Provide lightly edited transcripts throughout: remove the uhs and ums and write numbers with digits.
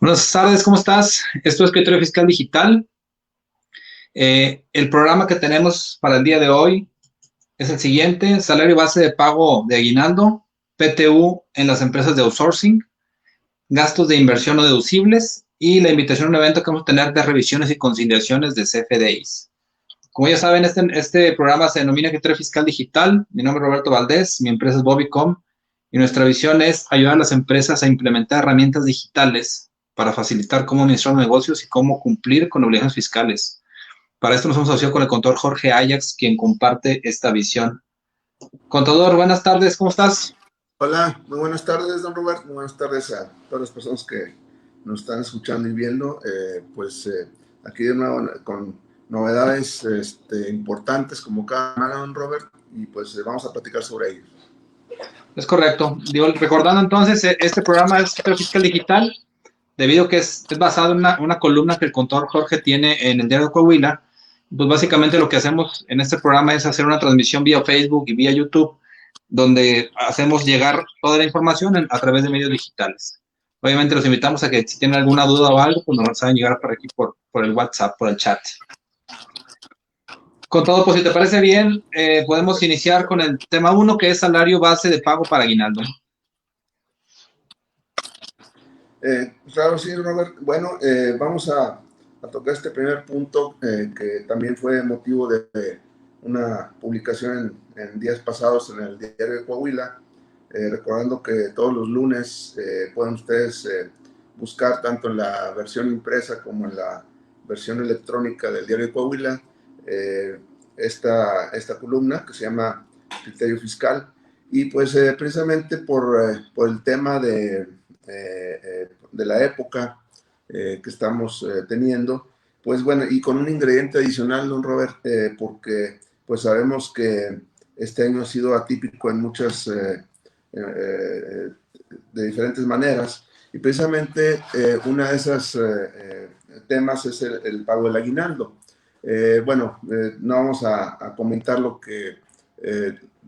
Buenas tardes, ¿cómo estás? Esto es Escritorio Fiscal Digital. El programa que tenemos para el día de hoy es el siguiente: salario base de pago de aguinaldo, PTU en las empresas de outsourcing, gastos de inversión no deducibles y la invitación a un evento que vamos a tener de revisiones y conciliaciones de CFDIs. Como ya saben, este programa se denomina Escritorio Fiscal Digital. Mi nombre es Roberto Valdés, mi empresa es Bobicom y nuestra visión es ayudar a las empresas a implementar herramientas digitales para facilitar cómo administrar negocios y cómo cumplir con obligaciones fiscales. Para esto nos hemos asociado con el contador Jorge Ajax, quien comparte esta visión. Contador, buenas tardes, ¿cómo estás? Hola, muy buenas tardes, don Robert. Muy buenas tardes a todas las personas que nos están escuchando y viendo. Aquí de nuevo con novedades importantes como cada semana, don Robert, y pues vamos a platicar sobre ello. Es correcto. Recordando entonces, este programa es Escritorio Fiscal Digital, debido a que es basado en una columna que el contador Jorge tiene en el diario de Coahuila. Pues básicamente lo que hacemos en este programa es hacer una transmisión vía Facebook y vía YouTube, donde hacemos llegar toda la información a través de medios digitales. Obviamente los invitamos a que si tienen alguna duda o algo, pues nos saben llegar por aquí por el WhatsApp, por el chat. Con todo, pues si te parece bien, podemos iniciar con el tema 1, que es salario base de pago para aguinaldo. Claro, sí, Robert. Bueno, vamos a tocar este primer punto que también fue motivo de una publicación en días pasados en el diario de Coahuila, recordando que todos los lunes pueden ustedes buscar tanto en la versión impresa como en la versión electrónica del diario de Coahuila eh, esta columna que se llama Criterio Fiscal. Y pues precisamente por el tema de la época que estamos teniendo, pues bueno, y con un ingrediente adicional, don Robert, porque pues sabemos que este año ha sido atípico en muchas, de diferentes maneras, y precisamente una de esas temas es el pago del aguinaldo. No vamos a comentar lo que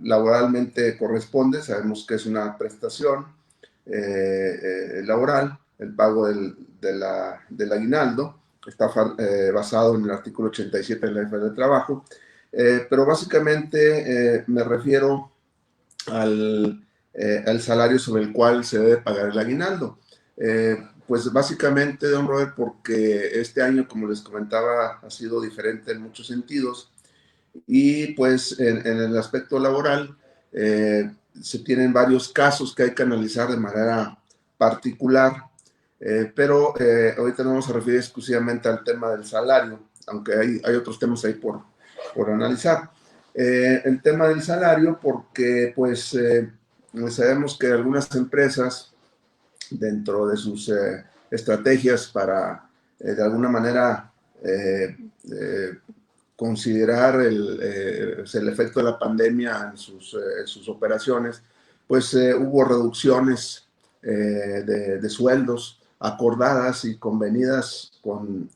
laboralmente corresponde, sabemos que es una prestación laboral, el pago del aguinaldo, está basado en el artículo 87 de la Ley Federal del Trabajo, pero básicamente me refiero al salario sobre el cual se debe pagar el aguinaldo. Pues básicamente, don Robert, porque este año, como les comentaba, ha sido diferente en muchos sentidos y pues en el aspecto laboral se tienen varios casos que hay que analizar de manera particular, pero ahorita nos vamos a referir exclusivamente al tema del salario, aunque hay otros temas ahí por analizar. El tema del salario, porque pues sabemos que algunas empresas, dentro de sus estrategias para de alguna manera considerar el efecto de la pandemia en sus operaciones, pues hubo reducciones de sueldos acordadas y convenidas con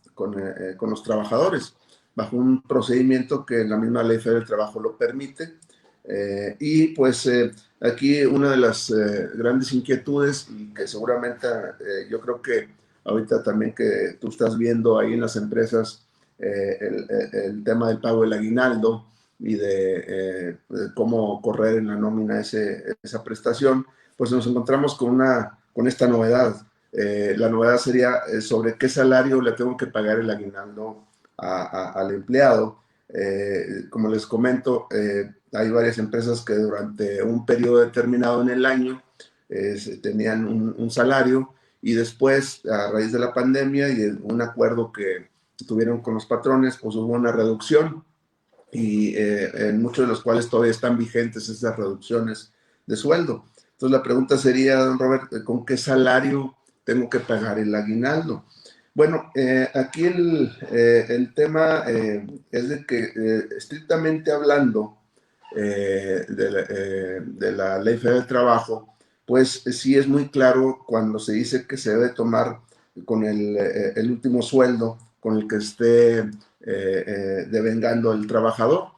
los trabajadores, bajo un procedimiento que la misma Ley Federal del Trabajo lo permite. Y pues aquí una de las grandes inquietudes, y que seguramente yo creo que ahorita también que tú estás viendo ahí en las empresas, el tema del pago del aguinaldo y de cómo correr en la nómina esa prestación, pues nos encontramos con esta novedad. La novedad sería sobre qué salario le tengo que pagar el aguinaldo al empleado. Como les comento, hay varias empresas que durante un periodo determinado en el año tenían un salario, y después, a raíz de la pandemia y un acuerdo que tuvieron con los patrones, pues hubo una reducción, y en muchos de los cuales todavía están vigentes esas reducciones de sueldo. Entonces la pregunta sería, don Robert, ¿con qué salario tengo que pagar el aguinaldo? Bueno, aquí el tema es de que estrictamente hablando de la Ley Federal del Trabajo, pues sí es muy claro cuando se dice que se debe tomar con el último sueldo con el que esté devengando el trabajador.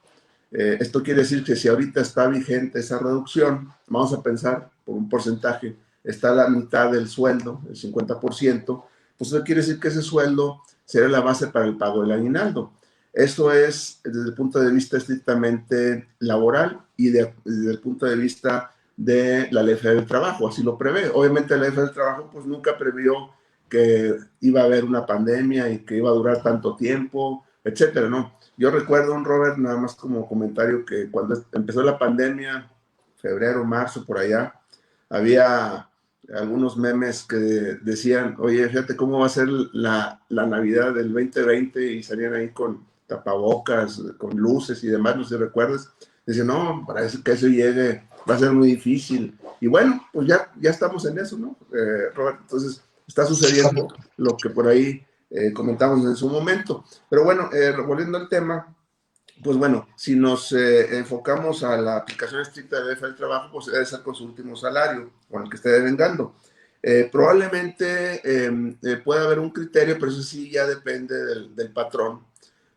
Esto quiere decir que si ahorita está vigente esa reducción, vamos a pensar por un porcentaje, está a la mitad del sueldo, el 50%, pues eso quiere decir que ese sueldo será la base para el pago del aguinaldo. Eso es desde el punto de vista estrictamente laboral y desde el punto de vista de la Ley Federal del Trabajo, así lo prevé. Obviamente la Ley Federal del Trabajo pues nunca previó que iba a haber una pandemia y que iba a durar tanto tiempo, etcétera, ¿no? Yo recuerdo, Robert, nada más como comentario, que cuando empezó la pandemia, febrero, marzo, por allá, había algunos memes que decían, oye, fíjate cómo va a ser la Navidad del 2020 y salían ahí con tapabocas, con luces y demás, no sé si recuerdas. Decían, no, para que eso llegue va a ser muy difícil. Y bueno, pues ya estamos en eso, ¿no, Robert? Entonces, está sucediendo lo que por ahí comentamos en su momento. Pero bueno, volviendo al tema, pues bueno, si nos enfocamos a la aplicación estricta de la ley del trabajo, pues debe ser con su último salario, con el que esté devengando. Probablemente pueda haber un criterio, pero eso sí ya depende del patrón,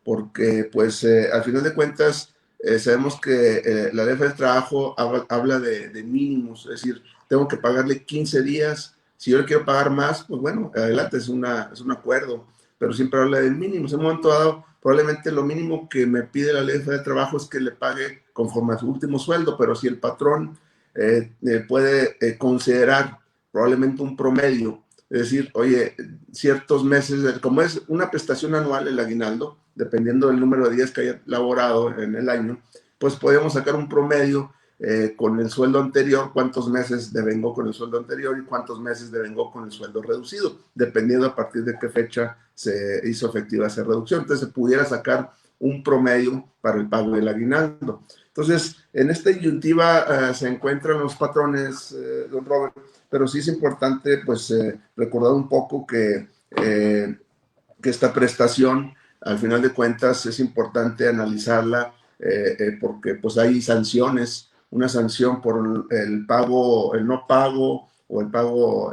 porque pues al final de cuentas sabemos que la ley del trabajo habla de mínimos, es decir, tengo que pagarle 15 días, si yo le quiero pagar más, pues bueno, adelante, es un acuerdo, pero siempre habla de mínimos. En un momento dado, probablemente lo mínimo que me pide la ley de trabajo es que le pague conforme a su último sueldo, pero si el patrón puede considerar probablemente un promedio, es decir, oye, ciertos meses, como es una prestación anual el aguinaldo, dependiendo del número de días que haya laborado en el año, pues podemos sacar un promedio con el sueldo anterior, cuántos meses devengó con el sueldo anterior y cuántos meses devengó con el sueldo reducido, dependiendo a partir de qué fecha se hizo efectiva esa reducción. Entonces se pudiera sacar un promedio para el pago del aguinaldo. Entonces, en esta disyuntiva se encuentran los patrones, don Robert, pero sí es importante pues recordar un poco que esta prestación, al final de cuentas, es importante analizarla porque pues hay sanciones, una sanción por el pago, el no pago o el pago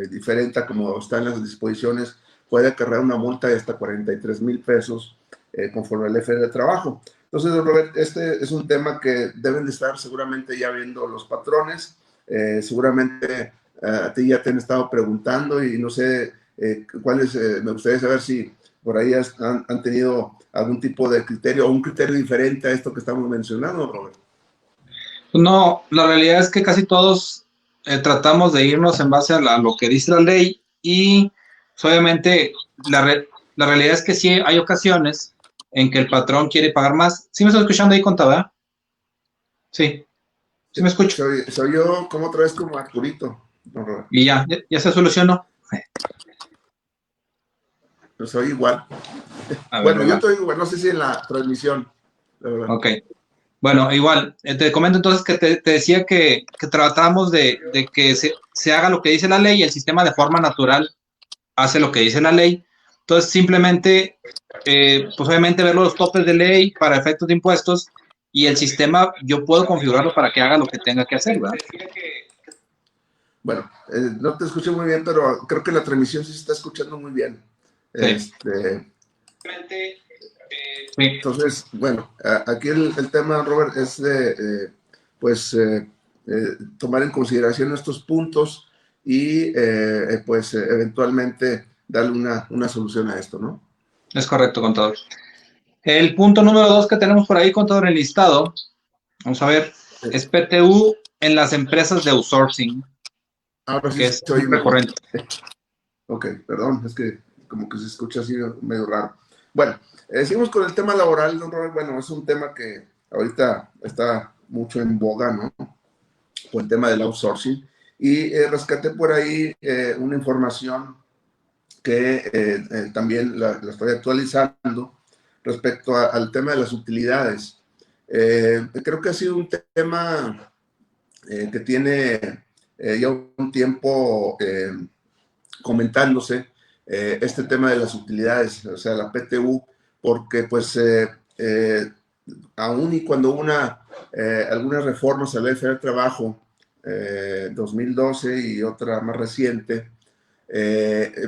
diferente a como están las disposiciones, puede acarrear una multa de hasta 43,000 pesos conforme al FL de trabajo. Entonces, Robert, este es un tema que deben de estar seguramente ya viendo los patrones, seguramente a ti ya te han estado preguntando y no sé cuáles, me gustaría saber si por ahí han tenido algún tipo de criterio o un criterio diferente a esto que estamos mencionando, Robert. No, la realidad es que casi todos tratamos de irnos en base a lo que dice la ley y pues, obviamente la realidad es que sí hay ocasiones en que el patrón quiere pagar más. ¿Sí me estoy escuchando ahí, contaba? Sí, sí me escucho. Soy yo como otra vez como Arturito, don Robert. Y ya se solucionó. Yo soy igual. A ver, Bueno, ahí yo va. estoy igual, no sé si en la transmisión, la verdad. Ok. Bueno, igual, te comento entonces que te decía que tratamos de que se haga lo que dice la ley y el sistema de forma natural hace lo que dice la ley. Entonces, simplemente, pues obviamente ver los topes de ley para efectos de impuestos y el sistema yo puedo configurarlo para que haga lo que tenga que hacer, ¿verdad? Bueno, no te escuché muy bien, pero creo que la transmisión sí se está escuchando muy bien. Sí. Sí, Entonces, bueno, aquí el tema, Robert, es de, pues, tomar en consideración estos puntos y, pues, eventualmente darle una solución a esto, ¿no? es correcto, contador. El punto número 2 que tenemos por ahí, contador, en el listado, vamos a ver, es PTU en las empresas de outsourcing, Ahora sí que se es muy oye mejor. recurrente. Ok, perdón, es que como que se escucha así medio raro. Bueno, seguimos con el tema laboral, don Robert. Bueno, es un tema que ahorita está mucho en boga, ¿no? Por el tema del outsourcing. Y rescaté por ahí una información que también la estoy actualizando respecto al tema de las utilidades. Creo que ha sido un tema que tiene ya un tiempo comentándose este tema de las utilidades, o sea, la PTU, porque pues aún y cuando algunas reformas a la ley federal del trabajo 2012 y otra más reciente,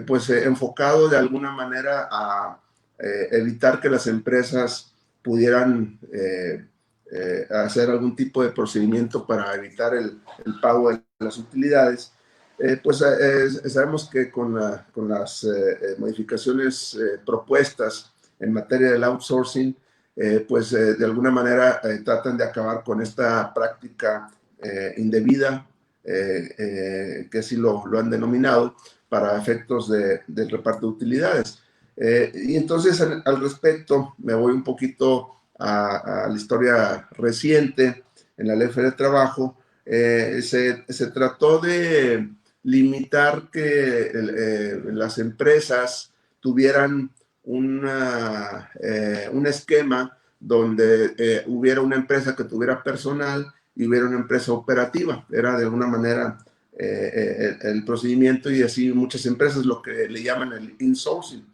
pues enfocado de alguna manera a evitar que las empresas pudieran hacer algún tipo de procedimiento para evitar el pago de las utilidades, Sabemos que con las modificaciones propuestas en materia del outsourcing, de alguna manera tratan de acabar con esta práctica indebida, que así lo han denominado, para efectos del reparto de utilidades. Y entonces al respecto me voy un poquito a la historia reciente en la Ley Federal de Trabajo. Se trató de limitar que las empresas tuvieran un esquema donde hubiera una empresa que tuviera personal y hubiera una empresa operativa. Era de alguna manera el procedimiento, y así muchas empresas lo que le llaman el insourcing.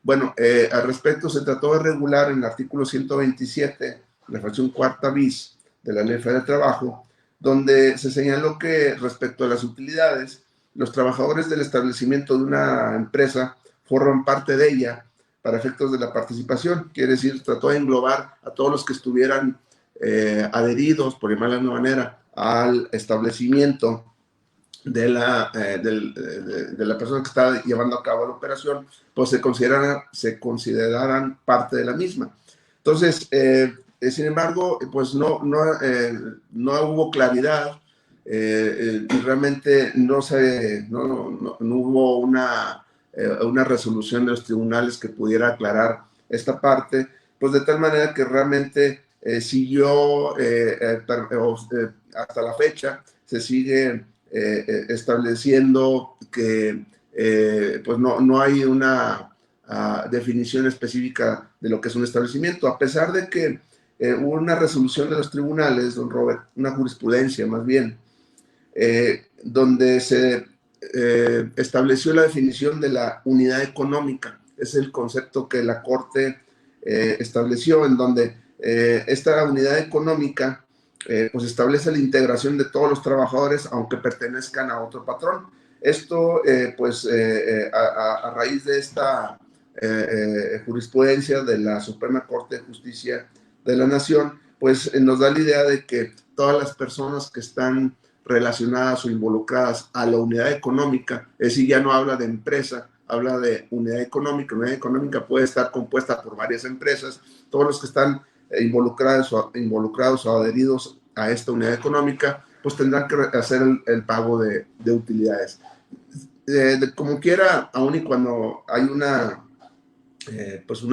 Bueno, al respecto se trató de regular en el artículo 127, la fracción cuarta bis de la Ley Federal de Trabajo, donde se señaló que respecto a las utilidades, los trabajadores del establecimiento de una empresa forman parte de ella para efectos de la participación. Quiere decir, trató de englobar a todos los que estuvieran adheridos, por llamarlo de alguna manera, al establecimiento de la persona que está llevando a cabo la operación, pues se considerarán parte de la misma. Entonces, sin embargo, pues no hubo claridad, y realmente no hubo una resolución de los tribunales que pudiera aclarar esta parte, pues de tal manera que realmente siguió hasta la fecha, se sigue estableciendo que pues no hay una definición específica de lo que es un establecimiento, a pesar de que hubo una resolución de los tribunales, don Robert, una jurisprudencia más bien, donde se estableció la definición de la unidad económica. Es el concepto que la Corte estableció, en donde esta unidad económica pues establece la integración de todos los trabajadores, aunque pertenezcan a otro patrón. Esto, a raíz de esta jurisprudencia de la Suprema Corte de Justicia de la Nación, pues nos da la idea de que todas las personas que están relacionadas o involucradas a la unidad económica, es decir, ya no habla de empresa, habla de unidad económica. Unidad económica puede estar compuesta por varias empresas. Todos los que están involucrados o adheridos a esta unidad económica, pues tendrán que hacer el pago de utilidades. Como quiera, aun y cuando hay una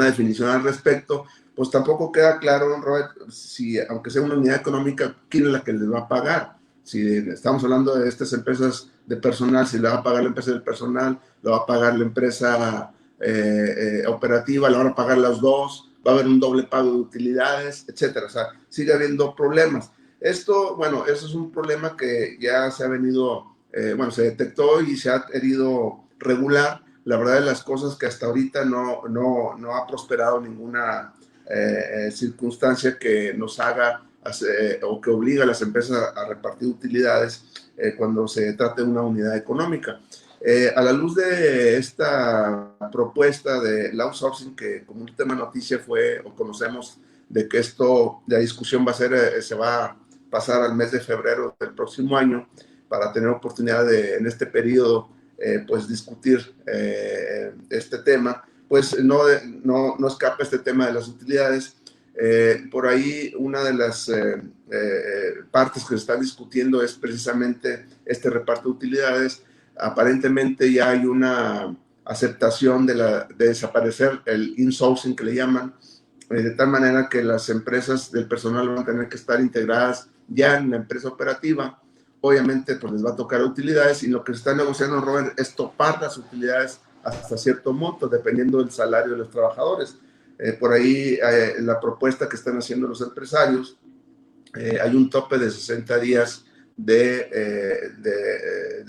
definición al respecto, pues tampoco queda claro, Robert, si aunque sea una unidad económica, quién es la que les va a pagar. Si estamos hablando de estas empresas de personal, si le va a pagar la empresa del personal, le va a pagar la empresa operativa, le van a pagar las dos, va a haber un doble pago de utilidades, etcétera. O sea, sigue habiendo problemas. Eso es un problema que ya se ha venido, se detectó y se ha querido regular. La verdad de las cosas que hasta ahorita no ha prosperado ninguna circunstancia que nos haga o que obliga a las empresas a repartir utilidades cuando se trata de una unidad económica. A la luz de esta propuesta del outsourcing, que como un tema noticia fue, o conocemos, de que la discusión se va a pasar al mes de febrero del próximo año, para tener oportunidad de, en este periodo, discutir este tema, pues no escapa este tema de las utilidades. Por ahí una de las partes que se está discutiendo es precisamente este reparto de utilidades. Aparentemente ya hay una aceptación de desaparecer el insourcing, que le llaman, de tal manera que las empresas del personal van a tener que estar integradas ya en la empresa operativa. Obviamente pues les va a tocar utilidades, y lo que se está negociando, Robert, es topar las utilidades hasta cierto monto, dependiendo del salario de los trabajadores. Por ahí la propuesta que están haciendo los empresarios, hay un tope de 60 días de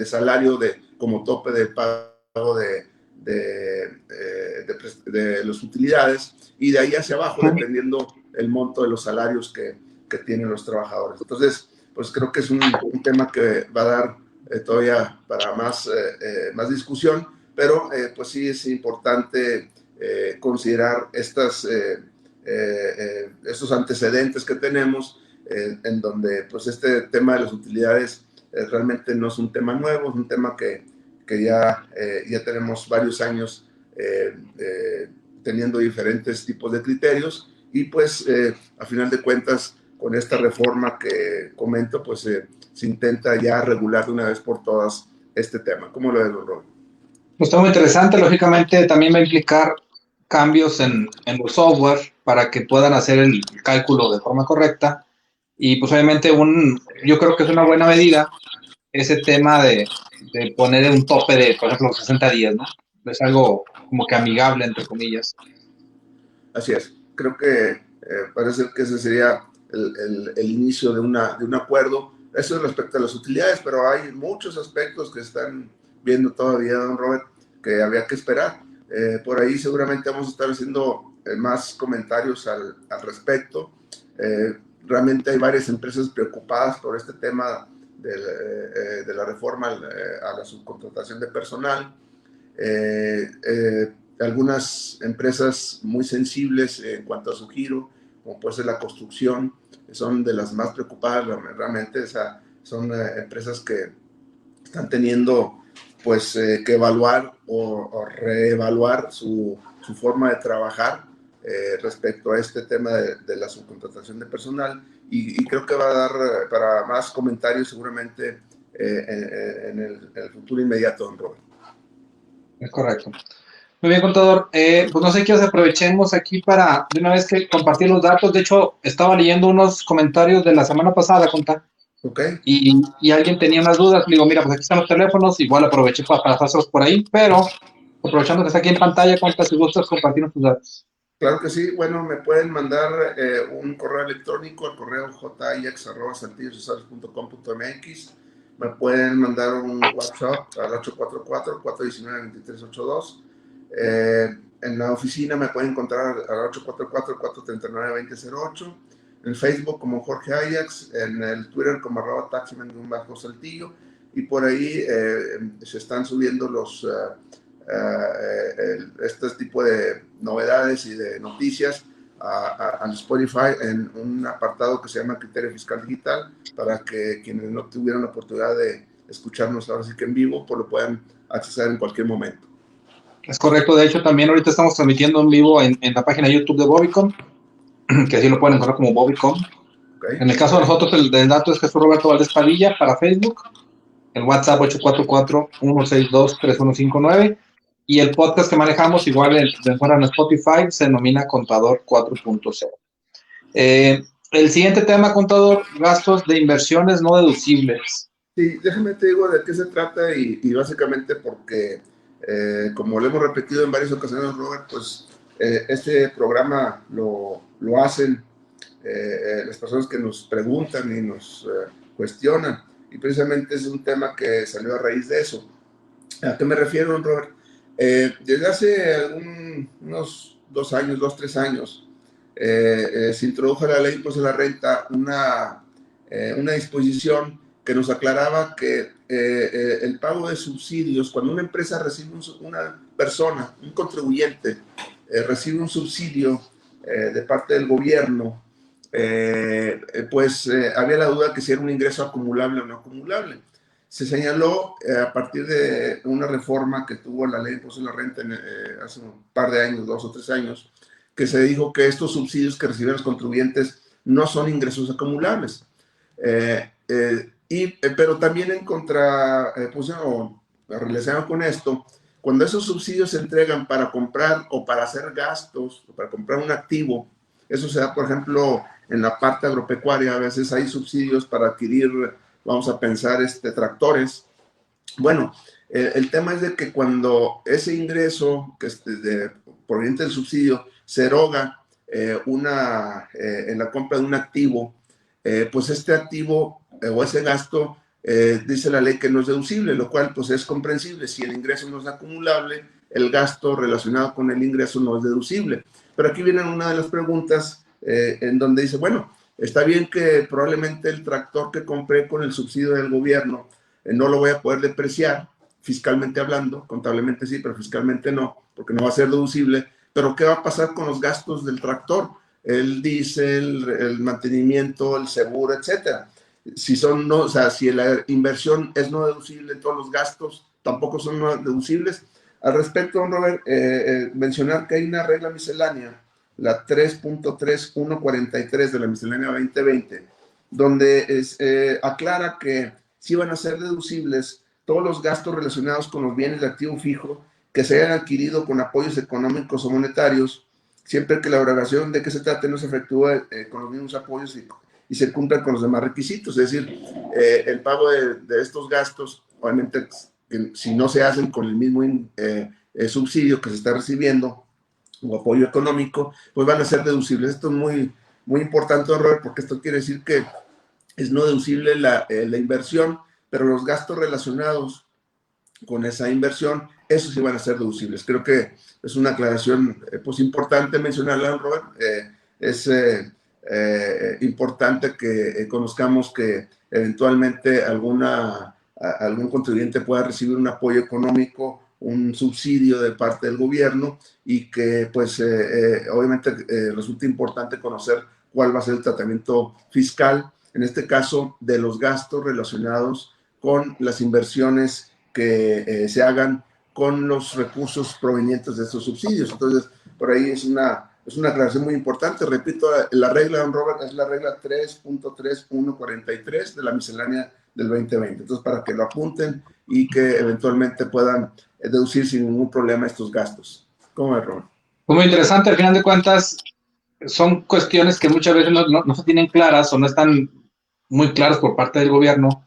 salario como tope de pago de las utilidades, y de ahí hacia abajo, dependiendo el monto de los salarios que tienen los trabajadores. Entonces, pues creo que es un tema que va a dar todavía para más discusión, pero pues sí es importante considerar estos antecedentes que tenemos, en donde pues este tema de las utilidades realmente no es un tema nuevo, es un tema que ya tenemos varios años teniendo diferentes tipos de criterios y pues a final de cuentas con esta reforma que comento pues se intenta ya regular de una vez por todas este tema. ¿Cómo lo ves, don Robert? Pues está muy interesante, lógicamente también va a implicar cambios en los software para que puedan hacer el cálculo de forma correcta y pues obviamente yo creo que es una buena medida ese tema de poner un tope de, por ejemplo, 60 días, ¿no? Es algo como que amigable, entre comillas. Así es. Creo que parece que ese sería el inicio de un acuerdo. Eso es respecto a las utilidades, pero hay muchos aspectos que están viendo todavía, don Robert, que había que esperar. Por ahí seguramente vamos a estar haciendo más comentarios al respecto. Realmente hay varias empresas preocupadas por este tema de la reforma a la subcontratación de personal. Algunas empresas muy sensibles en cuanto a su giro, como puede ser la construcción, son de las más preocupadas realmente. O sea, son empresas que están teniendo pues que evaluar o reevaluar su forma de trabajar respecto a este tema de la subcontratación de personal y creo que va a dar para más comentarios seguramente en el futuro inmediato, don Robert. Es correcto. Muy bien, contador. Pues no sé qué aprovechemos aquí para de una vez que compartir los datos. De hecho, estaba leyendo unos comentarios de la semana pasada, conta, ¿Ok? y alguien tenía unas dudas. Le digo, mira, pues aquí están los teléfonos, igual aproveché para pasárselos por ahí, pero aprovechando que está aquí en pantalla, conta, si gustas compartir tus datos. Claro que sí. Bueno, me pueden mandar un correo electrónico al correo jix@saltillosusares.com.mx. Me pueden mandar un WhatsApp al 844-419-2382. En la oficina me pueden encontrar al 844-439-2008. En Facebook como Jorge Ajax, en el Twitter como @taximan_saltillo. Y por ahí se están subiendo este tipo de novedades y de noticias a Spotify en un apartado que se llama Criterio Fiscal Digital para que quienes no tuvieron la oportunidad de escucharnos ahora sí que en vivo pues lo puedan acceder en cualquier momento. Es correcto. De hecho, también ahorita estamos transmitiendo en vivo en la página de YouTube de Bobicom, que así lo pueden encontrar como Bobicom. ¿Okay? En el caso de nosotros, el del dato es Jesús Roberto Valdés Padilla para Facebook. El WhatsApp 844-162-3159 y el podcast que manejamos, igual de fuera en Spotify, se denomina Contador 4.0. El siguiente tema, contador, gastos de inversiones no deducibles. Sí, déjame te digo de qué se trata y básicamente porque, como lo hemos repetido en varias ocasiones, Robert, pues este programa lo hacen las personas que nos preguntan y nos cuestionan. Y precisamente es un tema que salió a raíz de eso. ¿A qué me refiero, Robert? Desde hace unos 2 años, 3 años, se introdujo a la ley pues, de la renta una disposición que nos aclaraba que el pago de subsidios, cuando una empresa recibe una persona, un contribuyente, recibe un subsidio de parte del gobierno, pues había la duda que si era un ingreso acumulable o no acumulable. Se señaló a partir de una reforma que tuvo la ley de impuesto a la renta hace un par de años, 2 o 3 años, que se dijo que estos subsidios que reciben los contribuyentes no son ingresos acumulables. Pero también en contraposición o relacionado con esto, cuando esos subsidios se entregan para comprar o para hacer gastos, o para comprar un activo, eso se da, por ejemplo, en la parte agropecuaria, a veces hay subsidios para adquirir, vamos a pensar, tractores. Bueno, el tema es de que cuando ese ingreso que es proveniente del subsidio se eroga en la compra de un activo, pues este activo o ese gasto dice la ley que no es deducible, lo cual pues es comprensible. Si el ingreso no es acumulable, el gasto relacionado con el ingreso no es deducible. Pero aquí viene una de las preguntas en donde dice, bueno, está bien que probablemente el tractor que compré con el subsidio del gobierno no lo voy a poder depreciar, fiscalmente hablando, contablemente sí, pero fiscalmente no, porque no va a ser deducible. Pero ¿qué va a pasar con los gastos del tractor? El diésel, el mantenimiento, el seguro, etcétera. si son no, o sea, si la inversión es no deducible, todos los gastos tampoco son no deducibles. Al respecto, don Robert, mencionar que hay una regla miscelánea, la 3.3143 de la miscelánea 2020, donde aclara que sí van a ser deducibles todos los gastos relacionados con los bienes de activo fijo que se hayan adquirido con apoyos económicos o monetarios, siempre que la erogación de que se trate no se efectúe con los mismos apoyos y se cumplan con los demás requisitos. Es decir, el pago de estos gastos, obviamente, si no se hacen con el mismo subsidio que se está recibiendo o apoyo económico, pues van a ser deducibles. Esto es muy, muy importante, Robert, porque esto quiere decir que es no deducible la inversión, pero los gastos relacionados con esa inversión, esos sí van a ser deducibles. Creo que es una aclaración pues importante mencionarla, Robert. Es importante que conozcamos que eventualmente algún contribuyente pueda recibir un apoyo económico, un subsidio de parte del gobierno y que pues obviamente resulta importante conocer cuál va a ser el tratamiento fiscal, en este caso de los gastos relacionados con las inversiones que se hagan con los recursos provenientes de estos subsidios. Entonces, por ahí es una aclaración muy importante. Repito, la regla, don Robert, es la regla 3.3143 de la miscelánea del 2020. Entonces, para que lo apunten y que eventualmente puedan deducir sin ningún problema estos gastos. ¿Cómo es, Robert? Muy interesante, al final de cuentas, son cuestiones que muchas veces no se tienen claras o no están muy claras por parte del gobierno.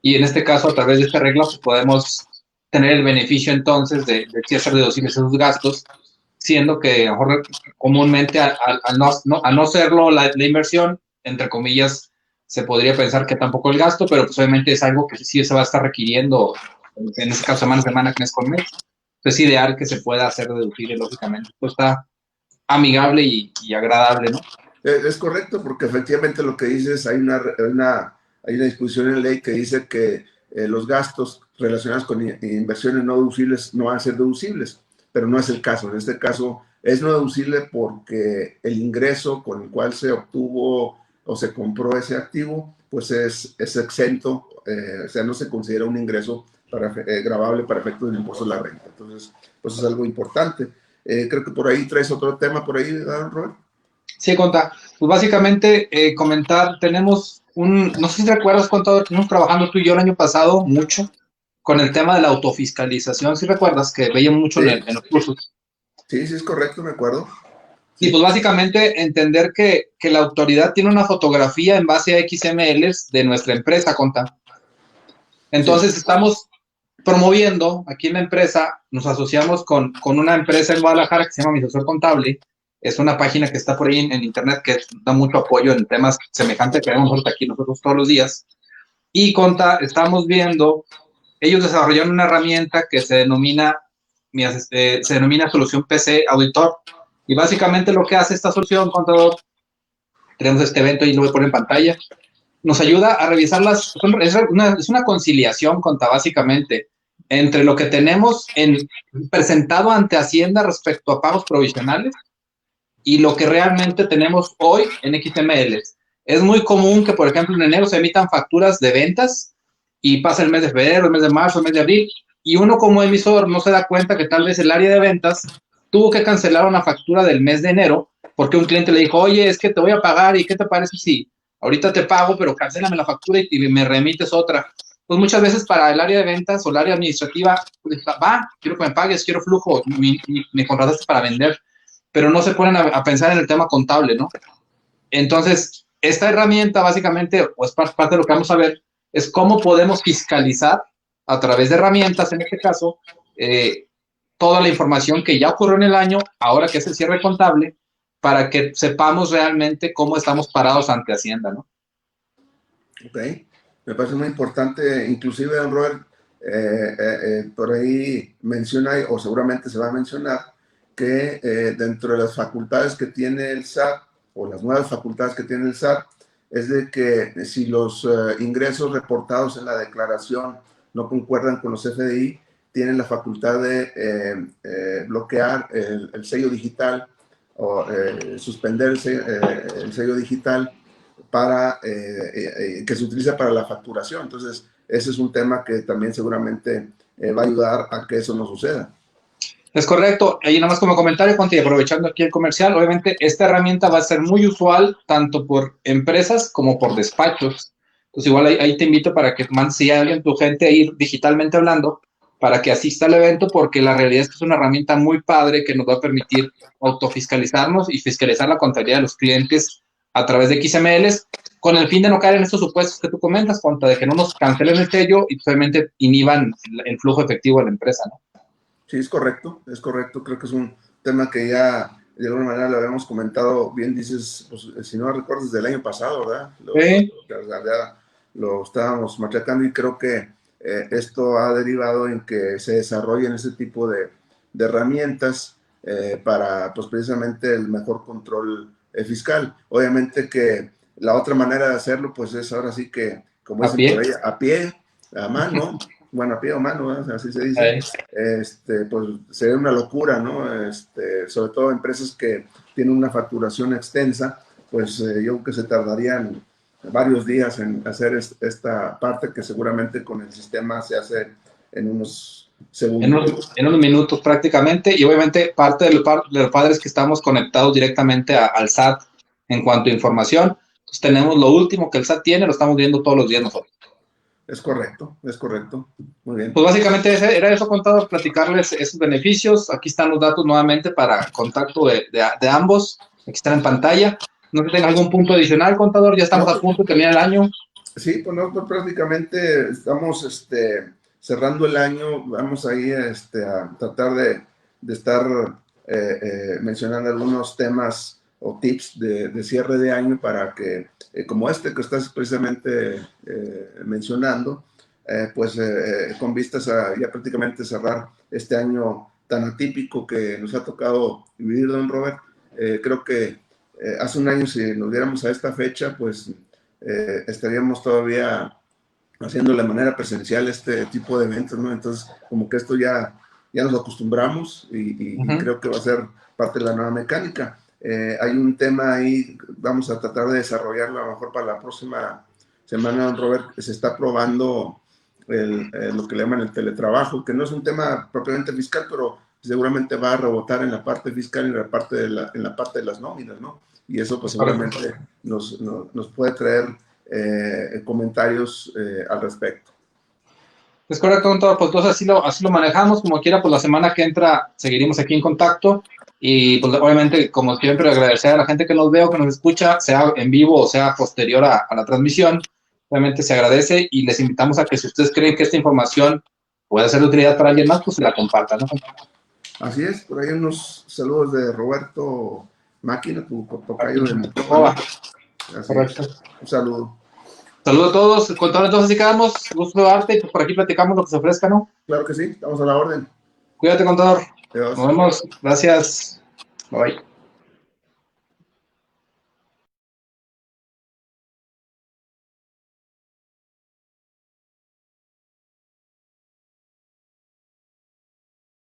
Y en este caso, a través de esta regla, pues podemos tener el beneficio entonces de sí hacer deducibles esos gastos, siendo que a lo mejor comúnmente al no serlo la inversión, entre comillas, se podría pensar que tampoco el gasto, pero pues obviamente es algo que sí se va a estar requiriendo, en este caso semana a semana, mes con mes. Es ideal que se pueda hacer deducible, lógicamente. Esto está amigable y agradable, ¿no? Es correcto, porque efectivamente lo que dices, hay una disposición en ley que dice que los gastos relacionados con inversiones no deducibles no van a ser deducibles, pero no es el caso. En este caso es no deducible porque el ingreso con el cual se obtuvo o se compró ese activo, pues es exento, o sea, no se considera un ingreso gravable para efectos del impuesto a la renta. Entonces, pues es algo importante. Creo que por ahí traes otro tema por ahí, ¿verdad, Robert? Sí, Conta. Pues básicamente comentar, tenemos no sé si te acuerdas, Contador, estuvimos trabajando tú y yo el año pasado mucho con el tema de la autofiscalización. ¿Sí recuerdas que veíamos mucho Sí, en los cursos? sí, sí, es correcto, me acuerdo. Y Sí, pues básicamente entender que la autoridad tiene una fotografía en base a XMLs de nuestra empresa, Conta. sí, Entonces estamos promoviendo aquí en la empresa, nos asociamos con una empresa en Guadalajara que se llama Mi Asesor Contable. Es una página que está por ahí en internet que da mucho apoyo en temas semejantes que vemos aquí nosotros todos los días. Y estamos viendo, ellos desarrollaron una herramienta que se denomina Solución PC Auditor. Y básicamente lo que hace esta solución, contador, tenemos este evento y lo voy a poner en pantalla, nos ayuda a revisar es una conciliación, conta, básicamente, entre lo que tenemos presentado ante Hacienda respecto a pagos provisionales y lo que realmente tenemos hoy en XML. Es muy común que, por ejemplo, en enero se emitan facturas de ventas y pasa el mes de febrero, el mes de marzo, el mes de abril, y uno como emisor no se da cuenta que tal vez el área de ventas tuvo que cancelar una factura del mes de enero porque un cliente le dijo, oye, es que te voy a pagar y ¿qué te parece si ahorita te pago, pero cancélame la factura y me remites otra? Pues muchas veces para el área de ventas o el área administrativa, pues, va, quiero que me pagues, quiero flujo, me contrataste para vender, pero no se ponen a pensar en el tema contable, ¿no? Entonces, esta herramienta básicamente, o es parte de lo que vamos a ver, es cómo podemos fiscalizar a través de herramientas, en este caso, toda la información que ya ocurrió en el año, ahora que es el cierre contable, para que sepamos realmente cómo estamos parados ante Hacienda, ¿no? ok. Me parece muy importante, inclusive, don Robert, por ahí menciona, o seguramente se va a mencionar, que dentro de las facultades que tiene el SAT, o las nuevas facultades que tiene el SAT, es de que si los ingresos reportados en la declaración no concuerdan con los FDI, tienen la facultad de bloquear el sello digital o suspender el sello digital para, que se utiliza para la facturación. Entonces, ese es un tema que también seguramente va a ayudar a que eso no suceda. Es correcto. Y nada más como comentario, Conti, aprovechando aquí el comercial, obviamente esta herramienta va a ser muy usual tanto por empresas como por despachos. Entonces, igual ahí te invito para que mandes si hay alguien, tu gente, a ir digitalmente hablando, para que asista al evento, porque la realidad es que es una herramienta muy padre que nos va a permitir autofiscalizarnos y fiscalizar la contabilidad de los clientes a través de XMLs, con el fin de no caer en estos supuestos que tú comentas, contra de que no nos cancelen el sello y obviamente inhiban el flujo efectivo de la empresa, ¿no? Sí, es correcto, es correcto. Creo que es un tema que ya de alguna manera lo habíamos comentado, bien dices, pues, si no recuerdas, desde el año pasado, ¿verdad? Ya lo estábamos machacando y creo que esto ha derivado en que se desarrollen ese tipo de herramientas para, pues, precisamente el mejor control fiscal. Obviamente que la otra manera de hacerlo, pues es ahora sí que, como A dicen por pie. ahí, a pie, a mano, bueno, a pie o mano, ¿verdad? Así se dice. Pues sería una locura, ¿no? Sobre todo empresas que tienen una facturación extensa, pues yo creo que se tardarían varios días en hacer esta parte que seguramente con el sistema se hace en unos segundos. En unos minutos prácticamente, y obviamente parte de los padres que estamos conectados directamente al SAT en cuanto a información, pues tenemos lo último que el SAT tiene, lo estamos viendo todos los días nosotros. Es correcto, es correcto. Muy bien. Pues básicamente era eso, contador, platicarles esos beneficios. Aquí están los datos nuevamente para contacto de ambos. Aquí están en pantalla. No sé si tenga algún punto adicional, contador. Ya estamos No, a punto de terminar el año. sí, pues nosotros prácticamente estamos cerrando el año, vamos ahí a tratar de estar mencionando algunos temas o tips de cierre de año para que, como este que estás precisamente mencionando, pues con vistas a ya prácticamente cerrar este año tan atípico que nos ha tocado vivir, don Robert, creo que hace un año si nos diéramos a esta fecha, pues estaríamos todavía haciendo de manera presencial este tipo de eventos, ¿no? Entonces, como que esto ya nos acostumbramos y creo que va a ser parte de la nueva mecánica. Hay un tema ahí, vamos a tratar de desarrollarlo a lo mejor para la próxima semana, don Robert, que se está probando lo que le llaman el teletrabajo, que no es un tema propiamente fiscal, pero seguramente va a rebotar en la parte fiscal y en la parte de las nóminas, ¿no? Y eso pues seguramente nos puede traer comentarios al respecto. Es correcto, contador. Pues entonces así lo manejamos. Como quiera, pues la semana que entra seguiremos aquí en contacto. Y pues obviamente, como siempre, agradecer a la gente que nos ve o que nos escucha, sea en vivo o sea posterior a la transmisión. Obviamente se agradece y les invitamos a que si ustedes creen que esta información puede ser de utilidad para alguien más, pues se la compartan, ¿no? Así es, por ahí unos saludos de Roberto Máquina, tu tocayo de Oh, Así es. Un saludo. Saludos a todos. Contador, entonces así quedamos. Gusto de darte y pues por aquí platicamos lo que se ofrezca, ¿no? Claro que sí, estamos a la orden. Cuídate, contador. Adiós. Nos vemos. Gracias. Bye.